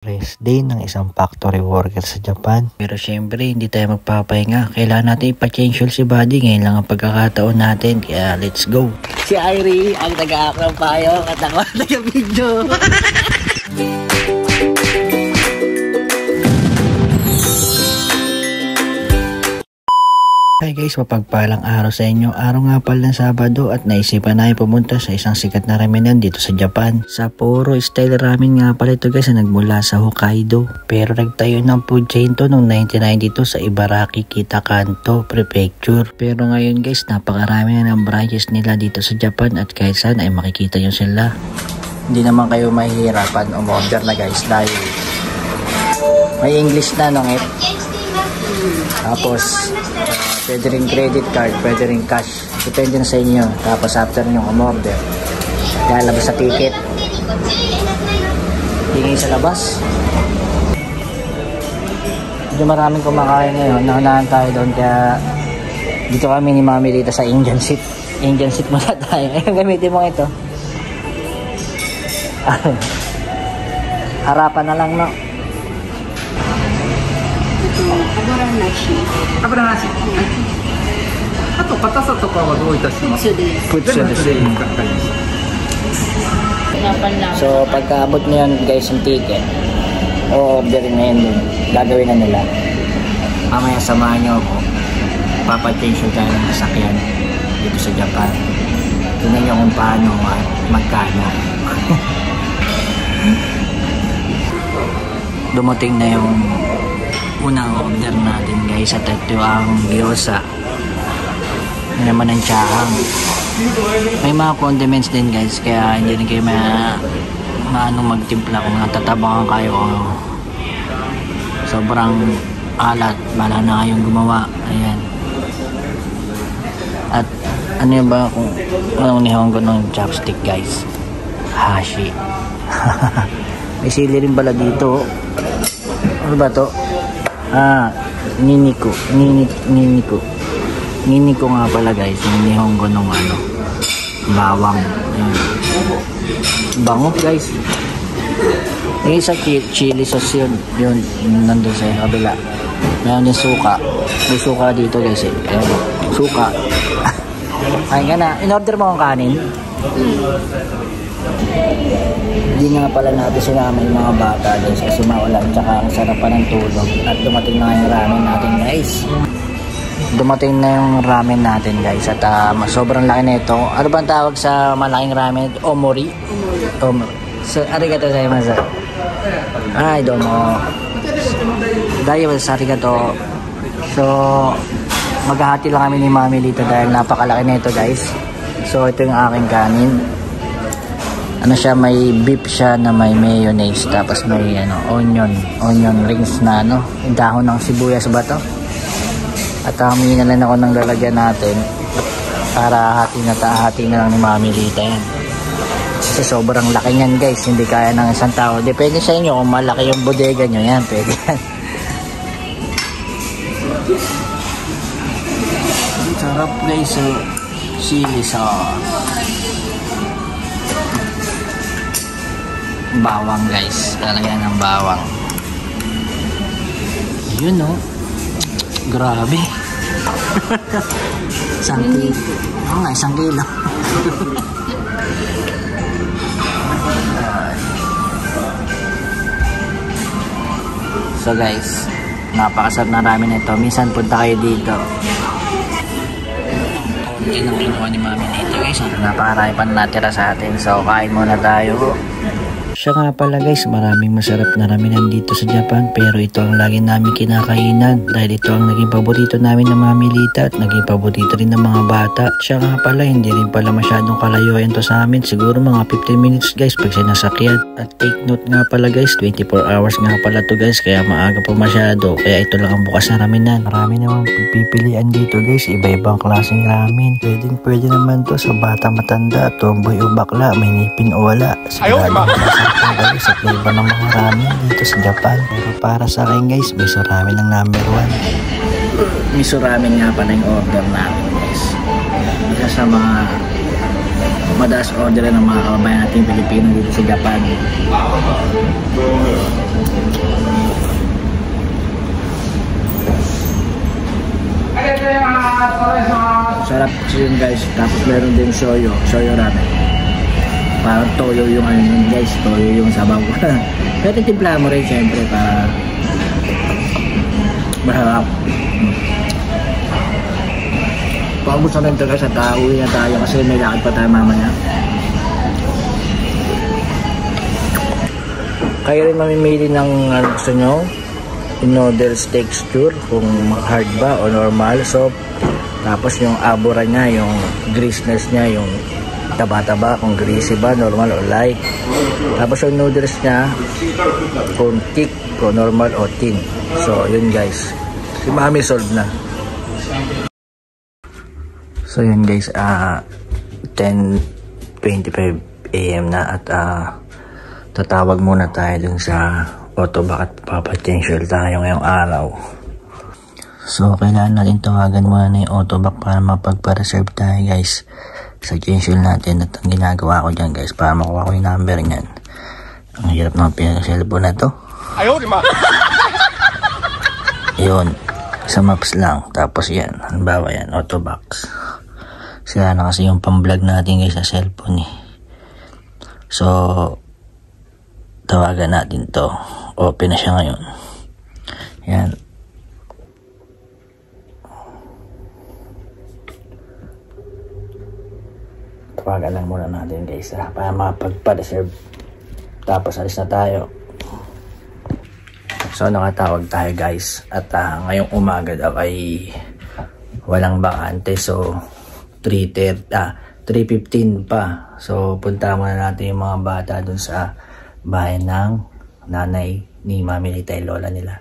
Rest day ng isang factory worker sa Japan. Pero syempre, hindi tayo magpapahinga. Kailangan natin ipa-change si body. Ngayon lang ang pagkakataon natin. Kaya let's go. Si Irie, ang taga-aklang payo at ako ang taga-video. Hi guys, mapagpalang araw sa inyo. Araw nga pala ng Sabado at naisipan na pumunta sa isang sikat na ramenan dito sa Japan. Sapporo Style Ramen nga pala ito guys na nagmula sa Hokkaido. Pero nagtayo ng food chain to noong 1992 sa Ibaraki, Kitakanto Prefecture. Pero ngayon guys, napakarami na ng branches nila dito sa Japan at kahit saan ay makikita nyo sila. Hindi naman kayo mahihirapan umorder na guys dahil may English na nung it. Tapos pwede rin credit card, pwede rin cash. Depende na sa inyo. Tapos after nyo umorder, lalabas sa ticket. Tingin sa labas. Medyo maraming kumakain ngayon. Naunahan tayo doon kaya dito kami ni Mami dito sa Indian seat. Indian seat muna tayo. Ayun, gamitin mo ito. Harapan na lang, no? Aburanashi. Ato, katasa to ka wa dou itashimasu? Putsu desu. So, pagkaabot nyo yan guys yung ticket, o-orderin na yun dun. Gagawin na nila. Mamaya samahan nyo ako. Papatensyo tayo ng sasakyan dito sa Japan. Tingnan nyo kung paano at magkano. Dumating na yung unang order natin guys at ito ang gyoza. May naman ang chahang. May mga condiments din guys kaya hindi rin kayo maano magtimpla kung natatabangan kayo o sobrang alat. Bala na kayong gumawa. Ayan. At ano yun ba kung anong nihong ko ng chopstick guys? Hashi. May sili rin pala dito. Ano ba to? Niniko nga pala guys, yung nihonggo nung ano, bawang. Ayan. Bango guys. Yung isa chili sauce yun nandun sa kabila. Mayroon din suka. May suka dito guys eh. Ayan, suka. Ay nga na, in-order mo ang kanin? Hindi nga pala natin sinama yung mga bata guys kasi maulan tsaka ang sarap pa ng tulog. At dumating na yung ramen natin guys. Dumating na yung ramen natin guys at sobrang laki na ito. Ano bang tawag sa malaking ramen? Omori? Omori. So, arigato gozaimasu. Ay, domo. Dahil sa arigato. So, maghahati lang kami ni Mami dito dahil napakalaki na ito guys. So, ito yung aking kanin. Ano siya, may beef siya na may mayonnaise tapos may onion rings na dahon ng sibuyas ba to? At humingi na lang ako ng lalagyan natin para hati na lang ni Mami dito yan. Kasi sobrang laki niyan guys, hindi kaya ng isang tao. Depende sa inyo kung malaki yung bodega nyo yan, pwede yan. Sarap guys, so chili sauce. Bawang guys, lalagyan ng bawang. Yun no, grabe. Isang kilo. Oo nga, 1 kilo. So guys, napakasarap na ramen ito. Minsan punta kayo dito. Hindi nang kinuha ni Mami dito guys. Napakarami pa natira sa atin. So kain muna tayo. Siya nga pala guys, maraming masarap na ramenan dito sa Japan pero ito ang lagi namin kinakainan dahil ito ang naging paborito namin ng Mami Lita at naging paborito rin ng mga bata. Siya nga pala, hindi rin pala masyadong kalayuan to sa amin, siguro mga 15 minutes guys pag sinasakyan. At take note nga pala guys, 24 hours nga pala to guys kaya maaga pa masyado, kaya ito lang ang bukas na ramenan. Marami namang pipilian dito guys, iba-ibang klaseng ramen. Pwede naman to sa bata, matanda, tomboy o bakla, may ngipin o wala. Guys, sa flavor ng mga ramen dito sa Japan. Pero para sa akin guys, miso ramen ang number 1. Miso ramen nga pa na yung order namin guys. Isa sa mga madalas order ng mga kababayan natin Pilipino dito sa Japan. So yun guys, tapos meron din shoyo ramen. Parang toyo yung ano yun guys, toyo yung sabaw. Pero timpla mo rin syempre para masarap. Paubos na rin ito guys at uwi na tayo kasi may lakad pa tayo mamaya. Kayo rin mamimili ng gusto nyo, noodles texture, kung hard ba o normal. So tapos yung abura nya, yung greasiness nya, yung taba-taba, kung greasy ba, normal o light. Tapos yung noodles nya, kung thick, kung normal o thin. So yun guys, si Mami solve na. So yun guys, 10:25 AM na at tatawag muna tayo dun sa Autobac at papatensyon tayo ngayong araw. So kailangan natin tawagan muna na yung Autobac para mapagpa-reserve tayo guys sa tensyon natin. At ang ginagawa ko dyan guys, para makuha ko yung number nyan, ang hirap naman pinag-cellphone na to. Ayaw, lima! Yun, sa maps lang. Tapos yan, halimbawa yan, Autobox. Sila na kasi yung pang-vlog natin guys sa cellphone eh. So tawagan natin to. Open na siya ngayon. Yan. Tawagan lang muna natin guys para mapagpa-reserve. Tapos alis na tayo. So nakatawag tayo guys. At ngayong umaga daw ay walang bakante. So 3:15 pa. So punta muna natin yung mga bata dun sa bahay ng nanay ni Mami Lita, lola nila.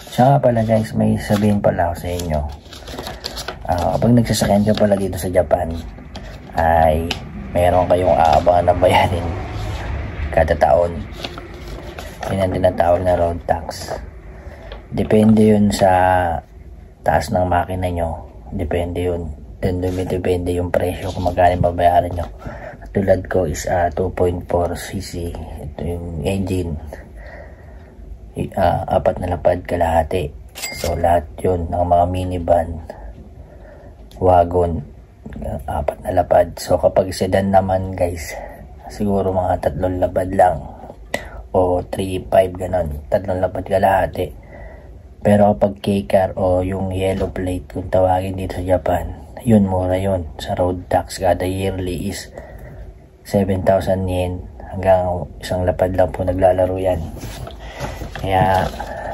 Siya pala guys, may sabihin pala ako sa inyo. Kapag nagsasakyan ka pala dito sa Japan, ay meron kayong aabangan na bayarin kada taon. Yun ang tinatawag na road tax. Depende yun sa taas ng makina nyo. Depende yun. Depende yung presyo kung magkano babayaran nyo. Tulad ko is 2.4cc. Ito yung engine. 4 na lapad kalahati. So lahat yun ng mga minivan, wagon, 4 na lapad. So kapag sedan naman guys, siguro mga 3 lapad lang o 3.5 ganon, 3 lapad kalahati. Pero kapag K-car o yung yellow plate kung tawagin dito sa Japan, yun mura yun. Sa road tax kada yearly is 7,000 yen, hanggang 1 lapad lang po naglalaro yan. Kaya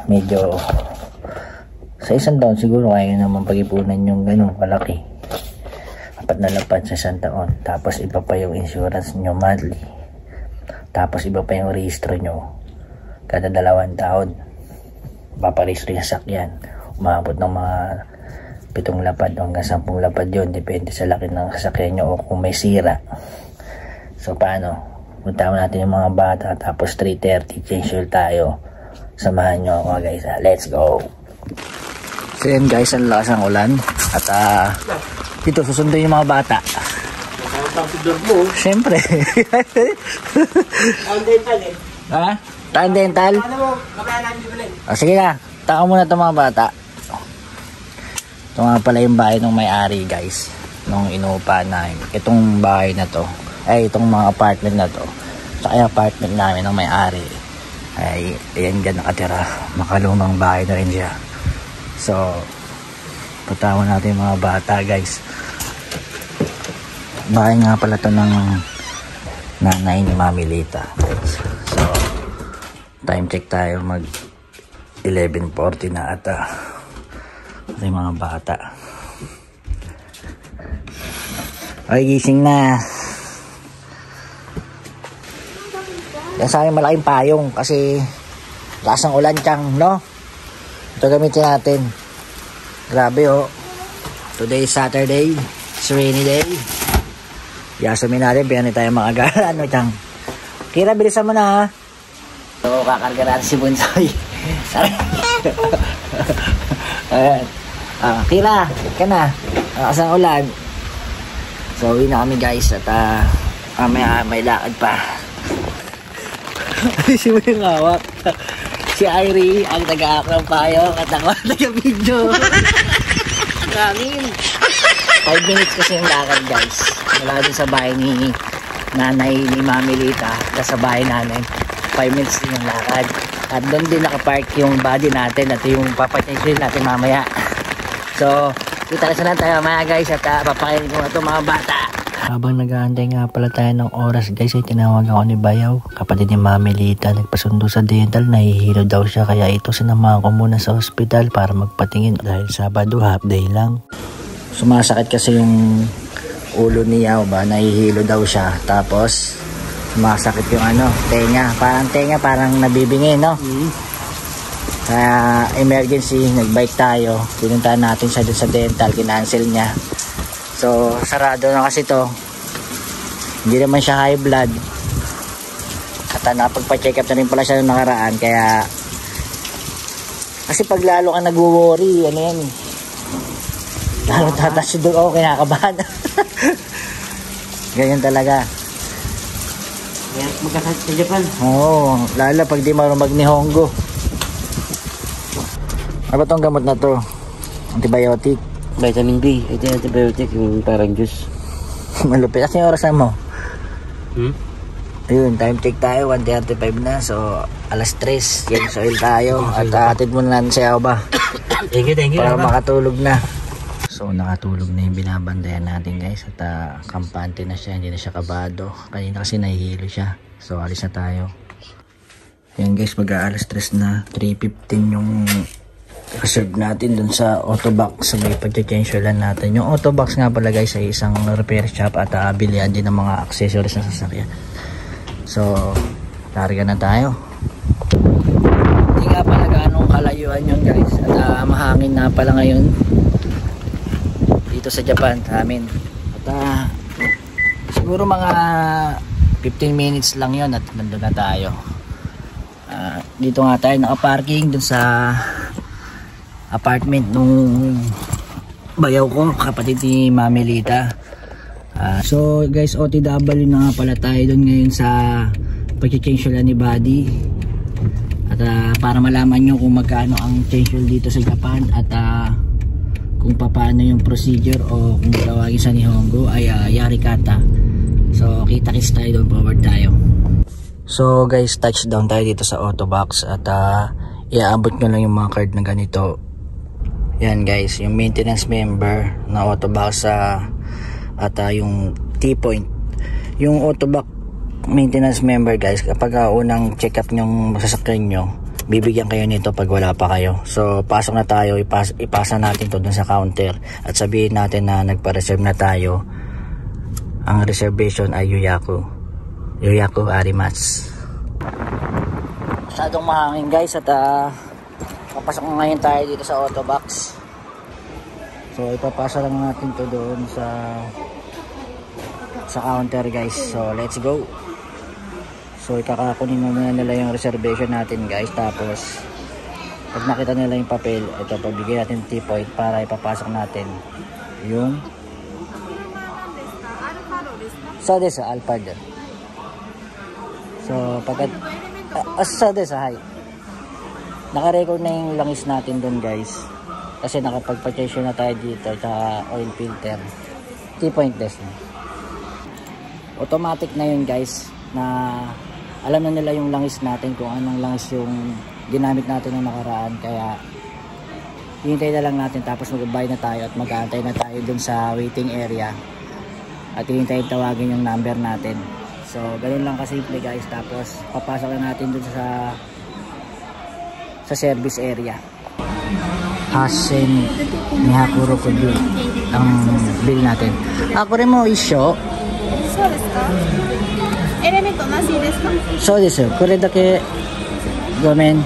medyo sa 1 taon siguro kaya naman pag-ipunan yung ganun kalaki. 4 na lapad sa 1 taon. Tapos iba pa yung insurance nyo monthly. Tapos iba pa yung registro nyo kada 2 taon. Paparehistro yung sasakyan. Umabot ng mga 7 lapad hanggang 10 lapad yun. Depende sa laki ng sasakyan nyo o kung may sira. So paano? Punta natin yung mga bata. Tapos 3:30 change oil tayo. Samahan nyo ako guys. Let's go! So yan guys, ang lakas ng ulan. At dito susundo yung mga bata. Siyempre. Taon dental eh. Ha? Taon dental? Ano mo? Mamaya namin bibili. Sige na. Taka muna itong mga bata. Ito nga pala yung bahay ng may-ari guys. Nung inuupahan namin. Itong bahay na to. Ay, itong mga apartment na to. Saka yung apartment namin ng may-ari. Ay, ayan dyan nakatira. Makalumang bahay na rin siya. So, patawa natin yung mga bata guys. Bahay nga pala to ng nanay ni Mami Lita. So, time check tayo, mag 11:40 na ata. Ito yung mga bata. Ay, gising na. Yan sa akin malaking payong kasi lakas ng ulan tiyang, no? Ito gamitin natin. Grabe oh. Today is Saturday. It's rainy day. Yasumin natin, piyan tayo mga ano tiyang. Kira, bilisan mo na ha. So, kakarga natin si Bunsoy. Ayan. Kira, ka na. Lakas ng ulan. So, uwi na kami guys. At may lakad pa. Si mo yung hawak. Si Irie, ang taga-akang payo at ako ang taga-video. Ramin. 5 minutes kasi yung lakad guys. Mula dun sa bahay ni nanay ni Mami Lita sa bahay namin. 5 minutes din yung lakad. At doon din nakapark yung body natin at yung papatensyon natin mamaya. So, kita na tayo mamaya guys at papakainin ko na ito mga bata. Habang nag-aantay nga pala tayo ng oras guys ay tinawag ako ni Bayaw, kapatid ni Mami Lita, nagpasundo sa dental, nahihilo daw siya kaya ito sinamahan ko muna sa ospital para magpatingin dahil Sabado half day lang. Sumasakit kasi yung ulo niya ba, nahihilo daw siya, tapos sumasakit yung tenga parang nabibingin no. Kaya emergency, nagbike tayo, pinuntahan natin siya dun sa dental, kinancel niya. So, sarado na kasi to. Hindi naman siya high blood. At napagpa-check up na rin pala siya noong nakaraan. Kaya, kasi pag lalo ka nag-worry, ano yan eh. Lalo tatas doon ako, kinakabahan. Ganyan talaga. Magkasakit sa Japan. Oo, lalo pag di marunong mag-nihongo. Ano ba itong gamot na to? Antibiotic. Vitamin B. Ito yung antibiotic, yung parang juice. Malupit. Kasi yung orasan mo? Ayun, time check tayo. 1:35 na. So, alas 3. James oil tayo. At atid muna natin sa ba? Thank you. Para makatulog na. So, nakatulog na yung binabandayan natin guys. At kampante na siya. Hindi na siya kabado. Kanina kasi nahihilo siya. So, alis na tayo. Ayan guys, mag-aalas 3 na. 3:15 yung reserve natin dun sa Autobox. So may pag-change lang natin. Yung Autobox nga pala guys ay isang repair shop at bilihan din ng mga accessories na sasakyan. So larga na tayo. Hindi nga pala ganong kalayuan yun guys. At mahangin na pala ngayon dito sa Japan amin. At siguro mga 15 minutes lang yun at nandun na tayo. Dito nga tayo nakaparking dun sa apartment nung bayaw ko, kapatid ni Mami Lita. So guys, OTW na nga pala tayo doon ngayon sa pag-change lang ni Buddy. At para malaman nyo kung magkano ang change dito sa Japan at kung paano yung procedure o kung tawagin sa Nihongo ay Yarikata. So kita-kits tayo doon, forward tayo. So guys, touchdown tayo dito sa Autobox at iaabot nyo lang yung mga card na ganito. Yan guys, yung maintenance member na Autobox at yung T-point. Yung Autobox maintenance member guys, kapag unang check up nyong masasakyan nyo, bibigyan kayo nito pag wala pa kayo. So pasok na tayo, ipasa natin to dun sa counter at sabihin natin na nagpa-reserve na tayo. Ang reservation ay Yuyaku Arimatsu. Masyadong mahangin guys at papasok ngayon tayo dito sa Autobox. So ipapasa lang natin to doon sa counter guys. So let's go. So ikakakunin muna nila yung reservation natin guys. Tapos pag nakita nila yung papel, ito pabigyan natin T-point para ipapasok natin yung so this Alphard. So pagkat so this hi. Naka-record na yung langis natin doon guys. Kasi nakapag-purchase na tayo dito sa oil filter. T-point test na. Automatic na yun guys. Na alam na nila yung langis natin kung anong langis yung ginamit natin ng nakaraan. Kaya hintay na lang natin tapos mag-buy na tayo at mag-aantay na tayo doon sa waiting area. At hintayin tawagin yung number natin. So ganun lang kasimple guys. Tapos papasok na natin doon sa service area. Hasen ni Hakuro Kudu ang bill natin. Ako rin mo isyo. So desu ka? Element nashi desu ka? So desu. Kore dake gomen.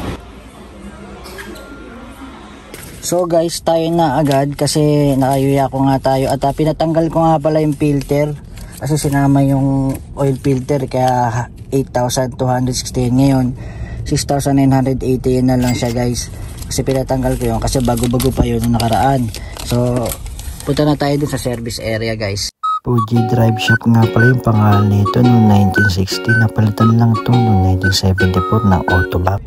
So guys, tayo na agad kasi nakayuya ko nga tayo at pinatanggal ko nga pala yung filter kasi sinama yung oil filter kaya 8,260 ngayon. 6,980 na lang siya guys kasi pinatanggal ko yun kasi bago-bago pa yun nung nakaraan. So punta na tayo dun sa service area guys. Fuji Drive Shop nga pala yung pangalan nito noong 1960, napalitan lang ito noong 1974 ng Autobox.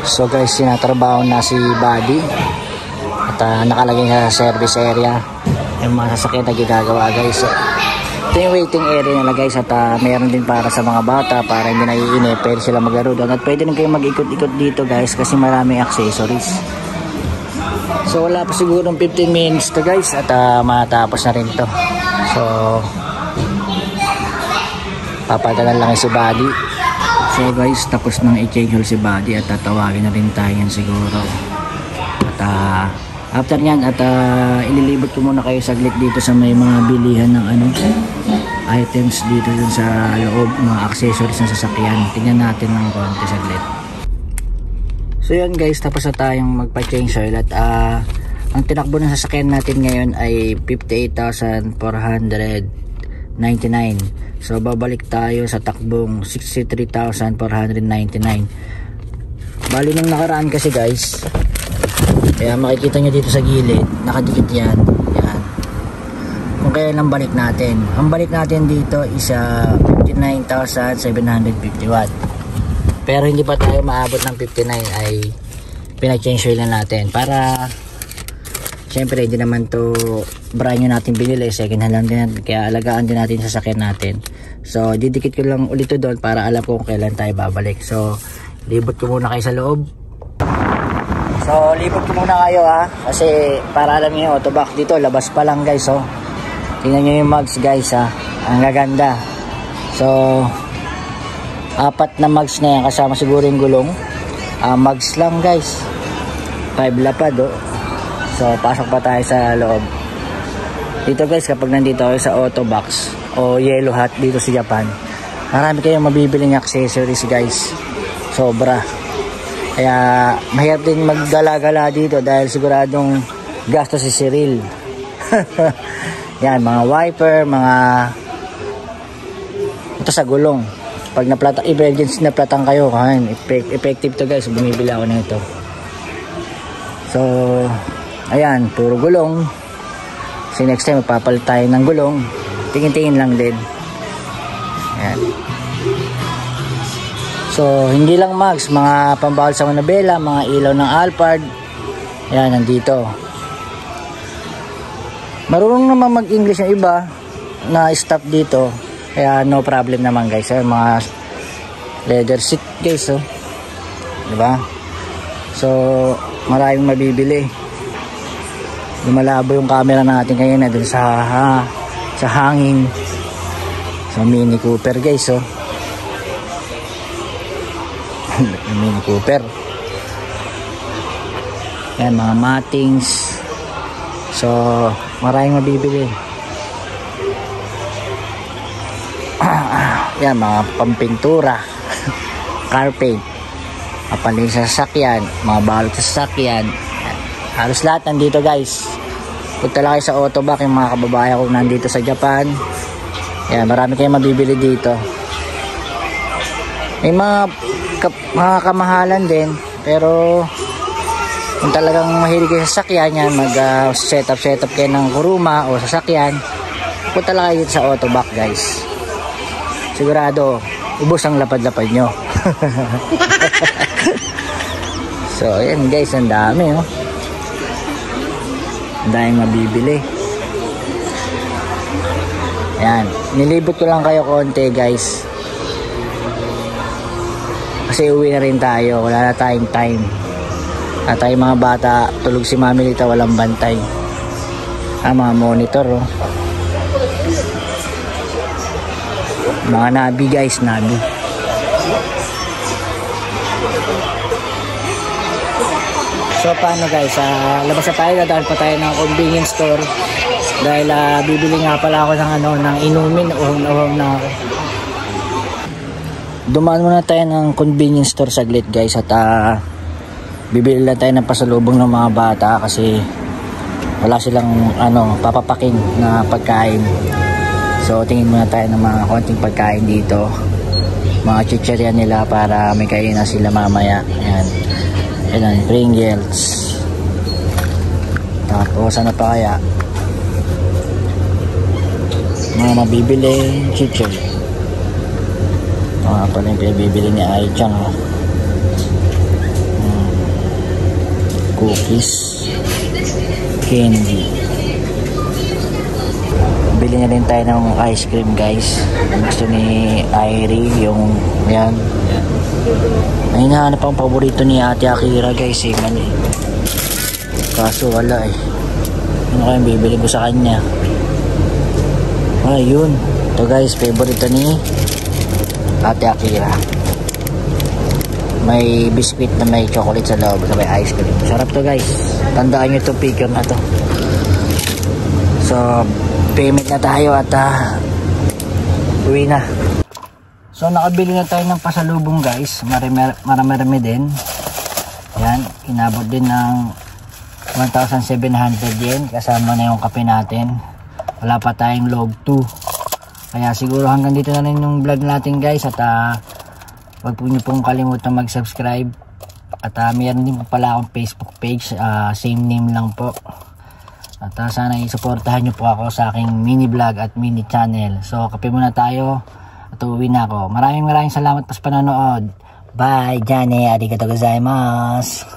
So guys, sinatrabaho na si Buddy at nakalagay sa service area yung mga sasakyan na gagagawa guys. So, ito yung waiting area nila guys at mayroon din para sa mga bata para hindi naiinip, pwede sila maglaro doon at pwede rin kayo mag-ikot-ikot dito guys kasi maraming accessories. So wala pa sigurong 15 minutes to guys at matapos na rin to. So papadalan lang si Buddy. So guys, tapos nang i-change si Buddy at tatawagin na rin tayo yan siguro. At after nyan at ililibot ko muna kayo saglit dito sa may mga bilihan ng items dito dun sa loob, mga accessories ng sasakyan. Tingnan natin ng konti saglit. So yan guys, tapos na tayong magpa-change oil at ang tinakbo ng sasakyan natin ngayon ay 58,499. So babalik tayo sa takbong 63,499. Bali nung nakaraan kasi guys, kaya makikita nyo dito sa gilid, nakadikit yan. Yan. Kung kailan ang balik natin. Ang balik natin dito is 59,750 watt. Pero hindi pa tayo maabot ng 59 ay pinag-change oil na natin. Para syempre hindi naman to brand new natin binili, second hand lang din, kaya alagaan din natin sa sasakyan natin. So didikit ko lang ulit to doon para alam ko kung kailan tayo babalik. So libot ko muna kayo sa loob. So libot ko muna kayo kasi para alam niyo autoback dito labas pa lang guys. So tingnan niyo yung mugs guys ang gaganda. So 4 na mugs na yan kasama siguro yung gulong. Mugs lang guys, 5 lapad So pasok pa tayo sa loob. Dito guys, kapag nandito kayo sa Autobox o Yellow Hut dito sa Japan, marami kayong mabibiling accessories guys. Sobra. Kaya mahirap din maggala-gala dito dahil siguradong gasto si Cyril. Yan, mga wiper, mga ito sa gulong. Pag emergency na platang kayo, effective to guys, bumibili ako na ito. So ayan, puro gulong. So next time magpapalit tayo ng gulong, tingin-tingin lang din. Ayan. So hindi lang mags, mga pambawal sa manabela, mga ilaw ng Alphard. Ayan, nandito. Marunong naman mag-English yung iba na staff dito, kaya no problem naman guys. Ayan, mga leather seat guys, diba? So maraming mabibili. Lumalabo yung camera natin ngayon na dun sa hangin. So Mini Cooper guys, Mini Cooper. Yan, mga mattings. So maraming mabibili. Yan, mga pampintura, car paint, kapalin sa sasakyan, mga balot sa sasakyan. Halos lahat nandito guys. Punta lang kayo sa Autoback, yung mga kababayan ko nandito sa Japan. Yan, marami kayong mabibili dito. May mga kamahalan din, pero kung talagang mahilig kayo sa sasakyan yan, mag setup kayo ng kuruma o sasakyan, punta lang kayo sa Autoback guys. Sigurado ubos ang lapad-lapad nyo. So ayan guys, ang dami dahil mabibili. Ayan, nilibot ko lang kayo konti guys kasi uwi na rin tayo, wala na tayong time. At tayo mga bata, tulog si mami dito, walang bantay. Mga monitor mga nabi guys, nabi. So paano guys, labas na tayo, dadaan pa tayo ng convenience store dahil bibili nga pala ako ng inumin, uhong na ako. Dumaan muna tayo ng convenience store saglit guys at bibili lang tayo ng pasalubong ng mga bata kasi wala silang papapaking na pagkain. So tingin muna tayo ng mga konting pagkain dito, mga chicherya nila para may kainan sila mamaya. Ayan. Ayan, Pringles. Tapos ano pa kaya? Mga mabibili chichir. Pala yung pinabibili ni Aichang. cookies, candy. Bili na rin tayo ng ice cream guys. Gusto ni Irie yung yan. Ay hinahanap ang paborito ni Ate Akira guys eh. Kaso wala eh. Ano kayang bibili ko sa kanya? Ayun. Ito guys, favorito ni Ate Akira. May biscuit na may chocolate sa loob sa may ice cream. Sarap to guys. Tandaan nyo itong figure na to. So payment na tayo at uwi na. So nakabili na tayo ng pasalubong guys. Marami din. Yan, inabot din ng 1,700 yen. Kasama na yung kape natin. Wala pa tayong log 2. Kaya siguro hanggang dito na rin yung vlog natin guys. At wag po nyo pong kalimutan mag-subscribe. At mayroon din po pala akong Facebook page. Same name lang po. At sana isuportahan nyo po ako sa aking mini vlog at mini channel. So kape muna tayo at uwi na ako. Maraming salamat pa sa panonood. Bye, Jane. Arigatou gozaimasu.